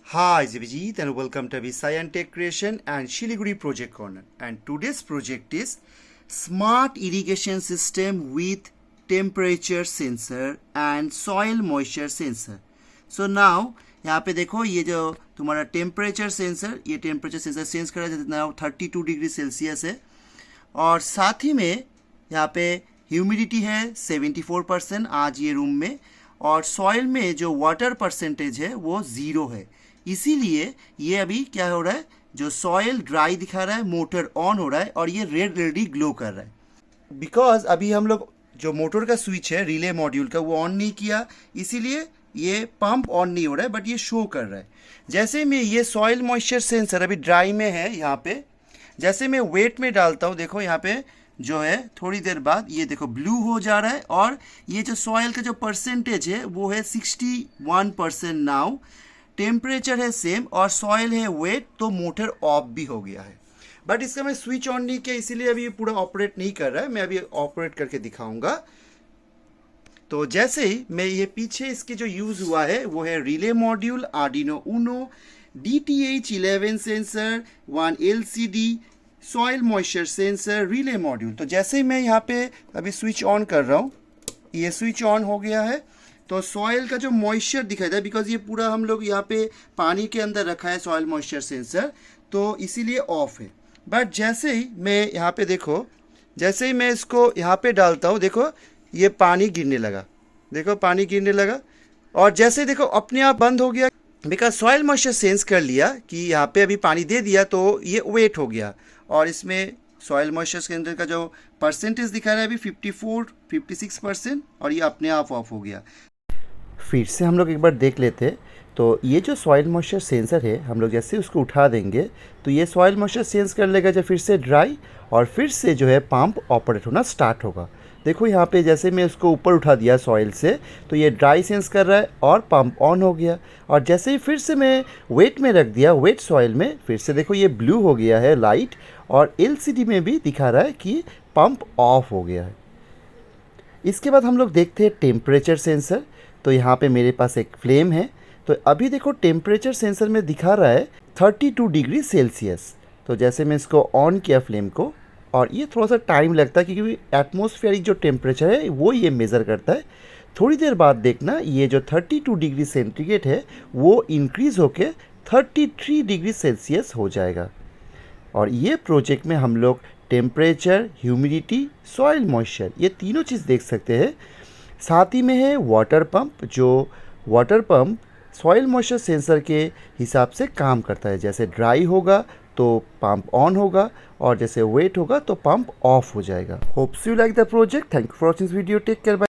Hi, it's Vijit and welcome to Science Tech Creation and Shiliguri Project Corner. And today's project is Smart Irrigation System with Temperature Sensor and Soil Moisture Sensor. So now यहाँ पे देखो ये जो तुम्हारा temperature sensor, ये temperature sensor sense कर रहा है नाउ 32 डिग्री सेल्सियस है, और साथ ही में यहाँ पे ह्यूमिडिटी है 74% आज ये रूम में, और सॉइल में जो वाटर परसेंटेज है वो 0 है। इसीलिए ये अभी क्या हो रहा है, जो सॉइल ड्राई दिखा रहा है, मोटर ऑन हो रहा है और ये रेड रेडी ग्लो कर रहा है। बिकॉज अभी हम लोग जो मोटर का स्विच है रिले मॉड्यूल का वो ऑन नहीं किया, इसीलिए ये पंप ऑन नहीं हो रहा है, बट ये शो कर रहा है। जैसे मैं ये सॉइल मॉइस्चर सेंसर अभी ड्राई में है यहाँ पे, जैसे मैं वेट में डालता हूँ, देखो यहाँ पे जो है थोड़ी देर बाद ये देखो ब्लू हो जा रहा है, और ये जो सॉइल का जो परसेंटेज है वो है 61% नाउ। टेम्परेचर है सेम और सॉइल है वेट, तो मोटर ऑफ भी हो गया है। बट इसका मैं स्विच ऑन नहीं किया, इसीलिए अभी ये पूरा ऑपरेट नहीं कर रहा है। मैं अभी ऑपरेट करके दिखाऊंगा। तो जैसे ही मैं ये पीछे इसके जो यूज़ हुआ है वो है relay module, Arduino Uno, DTH11 sensor, 1 LCD, soil moisture sensor, relay module. तो जैसे ही मैं यहाँ पे अभी स्विच ऑन कर रहा हूँ, ये स्विच ऑन हो गया है, तो सॉइल का जो मॉइस्चर दिखाई दे, बिकॉज ये पूरा हम लोग यहाँ पे पानी के अंदर रखा है सॉइल मॉइस्चर सेंसर, तो इसीलिए ऑफ है। बट जैसे ही मैं यहाँ पे देखो, जैसे ही मैं इसको यहाँ पे डालता हूँ, देखो ये पानी गिरने लगा, देखो पानी गिरने लगा, और जैसे देखो अपने आप बंद हो गया, बिकॉज सॉइल मॉइस्चर सेंस कर लिया कि यहाँ पे अभी पानी दे दिया, तो ये वेट हो गया। और इसमें सॉइल मॉइस्चर के अंदर का जो परसेंटेज दिखा रहा है अभी 56%, और ये अपने आप ऑफ हो गया। फिर से हम लोग एक बार देख लेते। तो ये जो सॉइल मॉइस्चर सेंसर है, हम लोग जैसे उसको उठा देंगे तो ये सॉइल मॉइस्चर सेंस कर लेगा जब फिर से ड्राई, और फिर से जो है पंप ऑपरेट होना स्टार्ट होगा। देखो यहाँ पे जैसे मैं उसको ऊपर उठा दिया सॉइल से, तो ये ड्राई सेंस कर रहा है और पंप ऑन हो गया। और जैसे ही फिर से मैं वेट में रख दिया, वेट सॉइल में, फिर से देखो ये ब्लू हो गया है लाइट, और LCD में भी दिखा रहा है कि पंप ऑफ हो गया है। इसके बाद हम लोग देखते हैं टेम्परेचर सेंसर। तो यहाँ पे मेरे पास एक फ्लेम है, तो अभी देखो टेम्परेचर सेंसर में दिखा रहा है 32 डिग्री सेल्सियस। तो जैसे मैं इसको ऑन किया फ्लेम को, और ये थोड़ा सा टाइम लगता है क्योंकि एटमॉस्फेरिक जो टेम्परेचर है वो ये मेज़र करता है। थोड़ी देर बाद देखना ये जो 32 डिग्री सेंटीग्रेड है वो इंक्रीज़ होके 33 डिग्री सेल्सियस हो जाएगा। और ये प्रोजेक्ट में हम लोग टेम्परेचर, ह्यूमिडिटी, सॉइल मॉइस्चर, ये तीनों चीज़ देख सकते हैं। साथ ही में है वाटर पंप, जो water pump soil moisture sensor के हिसाब से काम करता है। जैसे ड्राई होगा तो पंप ऑन होगा, और जैसे वेट होगा तो पंप ऑफ हो जाएगा। Hopes you like the project. Thank you for watching this video. Take care.